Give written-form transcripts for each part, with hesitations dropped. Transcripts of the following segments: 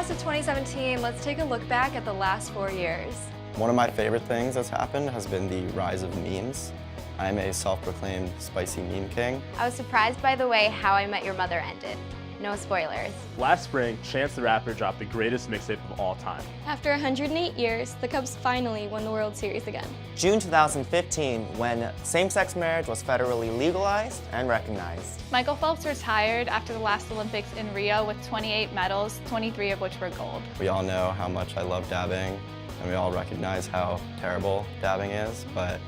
class of 2017, let's take a look back at the last 4 years. One of my favorite things that's happened has been the rise of memes. I'm a self-proclaimed spicy meme king. I was surprised by the way How I Met Your Mother ended. No spoilers. Last spring, Chance the Rapper dropped the greatest mixtape of all time. After 108 years, the Cubs finally won the World Series again. June 2015, when same-sex marriage was federally legalized and recognized. Michael Phelps retired after the last Olympics in Rio with 28 medals, 23 of which were gold. We all know how much I love dabbing, and we all recognize how terrible dabbing is, but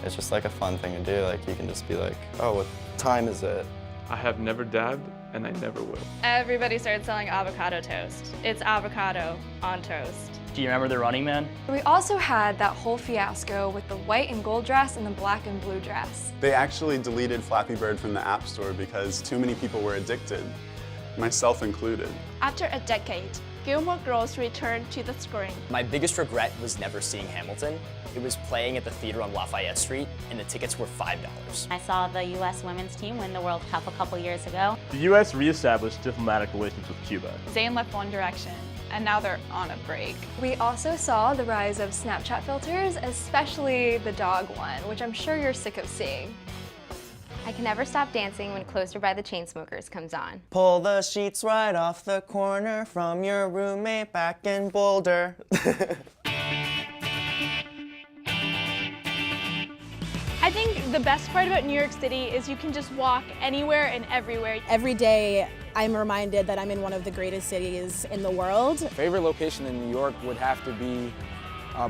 it's just like a fun thing to do. Like, you can just be like, oh, what time is it? I have never dabbed, and I never will. Everybody started selling avocado toast. It's avocado on toast. Do you remember the Running Man? We also had that whole fiasco with the white and gold dress and the black and blue dress. They actually deleted Flappy Bird from the App Store because too many people were addicted, myself included. After a decade, Gilmore Girls returned to the screen. My biggest regret was never seeing Hamilton. It was playing at the theater on Lafayette Street, and the tickets were $5. I saw the U.S. women's team win the World Cup a couple years ago. The U.S. reestablished diplomatic relations with Cuba. Zayn left One Direction, and now they're on a break. We also saw the rise of Snapchat filters, especially the dog one, which I'm sure you're sick of seeing. I can never stop dancing when Closer by the Chainsmokers comes on. Pull the sheets right off the corner from your roommate back in Boulder. I think the best part about New York City is you can just walk anywhere and everywhere. Every day I'm reminded that I'm in one of the greatest cities in the world. Favorite location in New York would have to be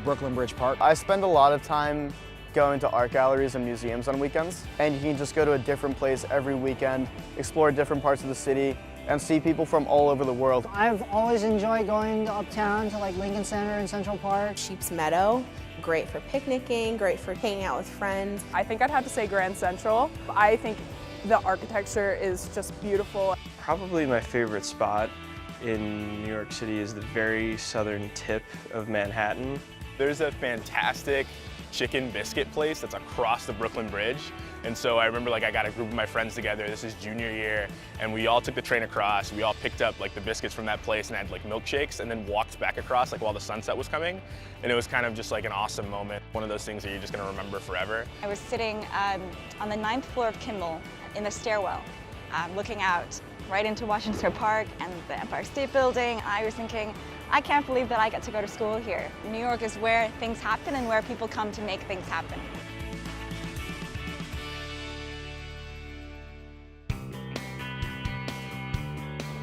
Brooklyn Bridge Park. I spend a lot of time going to art galleries and museums on weekends, and you can just go to a different place every weekend, explore different parts of the city, and see people from all over the world. I've always enjoyed going uptown to like Lincoln Center and Central Park. Sheep's Meadow, great for picnicking, great for hanging out with friends. I think I'd have to say Grand Central. I think the architecture is just beautiful. Probably my favorite spot in New York City is the very southern tip of Manhattan. There's a fantastic chicken biscuit place that's across the Brooklyn Bridge. And so I remember I got a group of my friends together, this is junior year, and we all took the train across. We all picked up the biscuits from that place and had milkshakes and then walked back across while the sunset was coming. And it was kind of just an awesome moment. One of those things that you're just gonna remember forever. I was sitting on the 9th floor of Kimmel in the stairwell, looking out right into Washington Square Park and the Empire State Building. I was thinking, I can't believe that I get to go to school here. New York is where things happen and where people come to make things happen.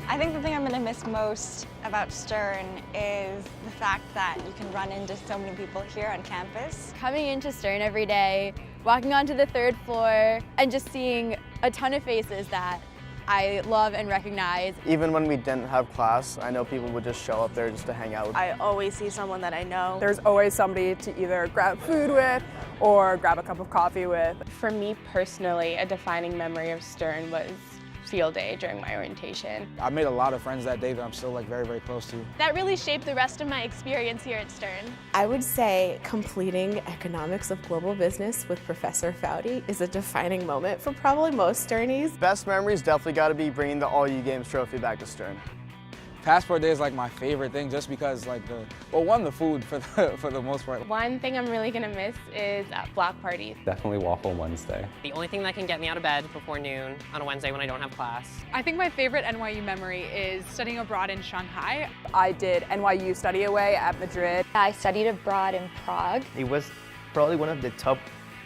I think the thing I'm going to miss most about Stern is the fact that you can run into so many people here on campus. Coming into Stern every day, walking onto the 3rd floor, and just seeing a ton of faces that I love and recognize. Even when we didn't have class, I know people would just show up there just to hang out with. I always see someone that I know. There's always somebody to either grab food with or grab a cup of coffee with. For me personally, a defining memory of Stern was field day during my orientation. I made a lot of friends that day that I'm still very, very close to. That really shaped the rest of my experience here at Stern. I would say completing economics of global business with Professor Foudy is a defining moment for probably most Sternies. Best memories definitely got to be bringing the All You Games trophy back to Stern. Passport Day is my favorite thing just because the food for the most part. One thing I'm really gonna miss is block parties. Definitely Waffle Wednesday. The only thing that can get me out of bed before noon on a Wednesday when I don't have class. I think my favorite NYU memory is studying abroad in Shanghai. I did NYU study away at Madrid. I studied abroad in Prague. It was probably one of the top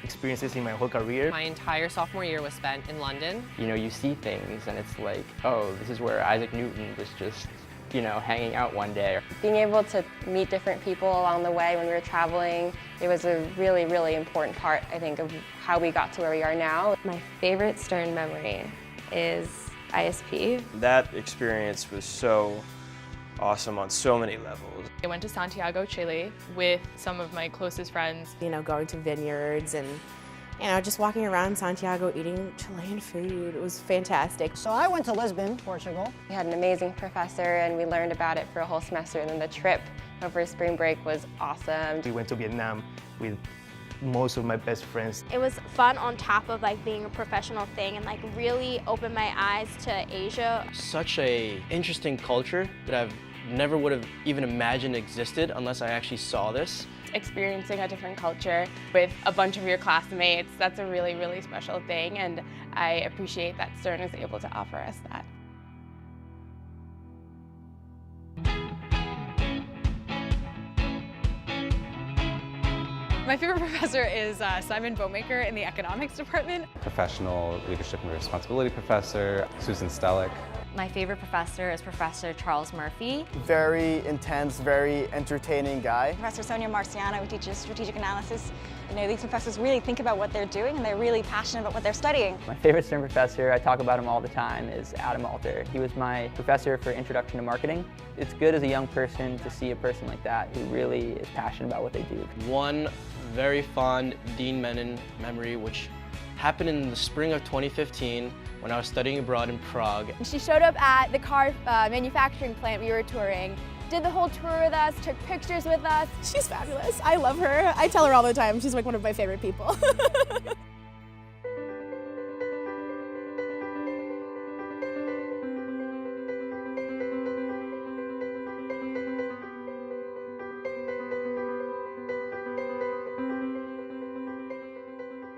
experiences in my whole career. My entire sophomore year was spent in London. You see things and it's like, oh, this is where Isaac Newton was just hanging out one day. Being able to meet different people along the way when we were traveling, it was a really, really important part, I think, of how we got to where we are now. My favorite Stern memory is ISP. That experience was so awesome on so many levels. I went to Santiago, Chile with some of my closest friends. Going to vineyards and just walking around Santiago eating Chilean food. It was fantastic. So I went to Lisbon, Portugal. We had an amazing professor and we learned about it for a whole semester, and then the trip over spring break was awesome. We went to Vietnam with most of my best friends. It was fun on top of being a professional thing and really opened my eyes to Asia. Such a interesting culture that I've never would have even imagined existed unless I actually saw this. Experiencing a different culture with a bunch of your classmates, that's a really, really special thing, and I appreciate that Stern is able to offer us that. My favorite professor is Simon Bowmaker in the economics department. Professional leadership and responsibility professor, Susan Stellick. My favorite professor is Professor Charles Murphy. Very intense, very entertaining guy. Professor Sonia Marciano, who teaches strategic analysis. You know, these professors really think about what they're doing and they're really passionate about what they're studying. My favorite Stern professor, I talk about him all the time, is Adam Alter. He was my professor for Introduction to Marketing. It's good as a young person to see a person like that who really is passionate about what they do. One very fond Dean Menon memory, which happened in the spring of 2015 when I was studying abroad in Prague. She showed up at the car manufacturing plant we were touring, did the whole tour with us, took pictures with us. She's fabulous. I love her. I tell her all the time. She's like one of my favorite people.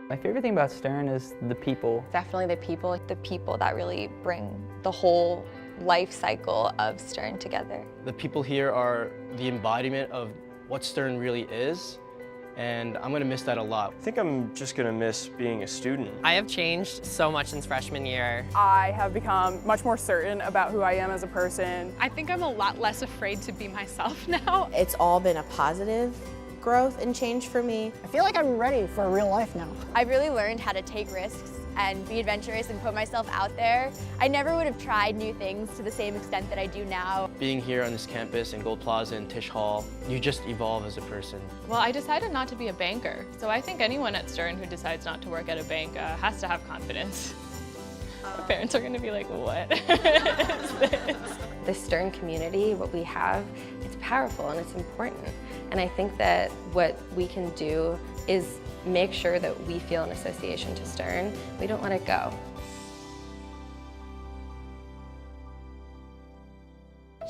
My favorite thing about Stern is the people. Definitely the people that really bring the whole life cycle of Stern together. The people here are the embodiment of what Stern really is, and I'm gonna miss that a lot. I think I'm just gonna miss being a student. I have changed so much since freshman year. I have become much more certain about who I am as a person. I think I'm a lot less afraid to be myself now. It's all been a positive growth and change for me. I feel like I'm ready for real life now. I've really learned how to take risks and be adventurous and put myself out there. I never would have tried new things to the same extent that I do now. Being here on this campus in Gold Plaza and Tisch Hall, you just evolve as a person. Well, I decided not to be a banker, so I think anyone at Stern who decides not to work at a bank has to have confidence. My parents are going to be like, what is this? The Stern community, what we have, it's powerful and it's important. And I think that what we can do is make sure that we feel an association to Stern. We don't let it go.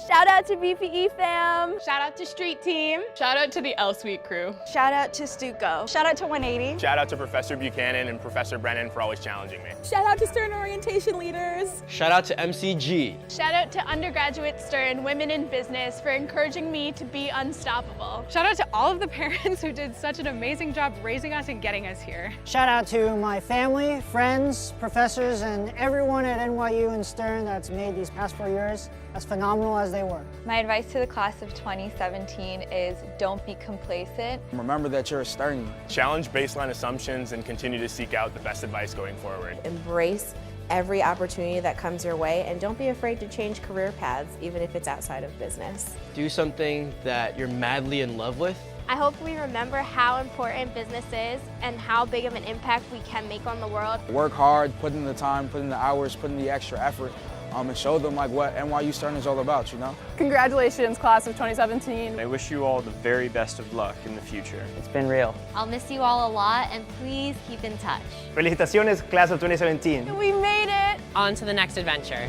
Shout out to BPE fam. Shout out to Street Team. Shout out to the L Suite crew. Shout out to Stuco. Shout out to 180. Shout out to Professor Buchanan and Professor Brennan for always challenging me. Shout out to Stern orientation leaders. Shout out to MCG. Shout out to Undergraduate Stern Women in Business for encouraging me to be unstoppable. Shout out to all of the parents who did such an amazing job raising us and getting us here. Shout out to my family, friends, professors, and everyone at NYU and Stern that's made these past 4 years as phenomenal as they were. My advice to the class of 2017 is don't be complacent. Remember that you're a Stern. Challenge baseline assumptions and continue to seek out the best advice going forward. Embrace every opportunity that comes your way and don't be afraid to change career paths, even if it's outside of business. Do something that you're madly in love with. I hope we remember how important business is and how big of an impact we can make on the world. Work hard, put in the time, put in the hours, put in the extra effort. And show them like what NYU Stern is all about, you know? Congratulations, class of 2017. I wish you all the very best of luck in the future. It's been real. I'll miss you all a lot, and please keep in touch. Felicitaciones, class of 2017. We made it! On to the next adventure.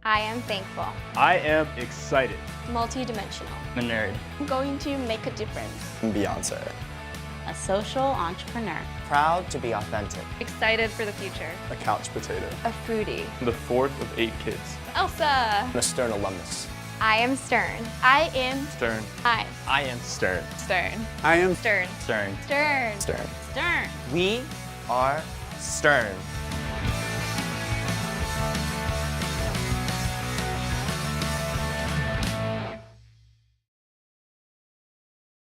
I am thankful. I am excited. Multi-dimensional. I'm a nerd. I'm going to make a difference. Beyonce. A social entrepreneur. Proud to be authentic. Excited for the future. A couch potato. A foodie. The fourth of 8 kids. Elsa. A Stern alumnus. I am Stern. I am Stern. I am Stern. Stern. I am Stern. Stern. Stern. Stern. Stern. We are Stern.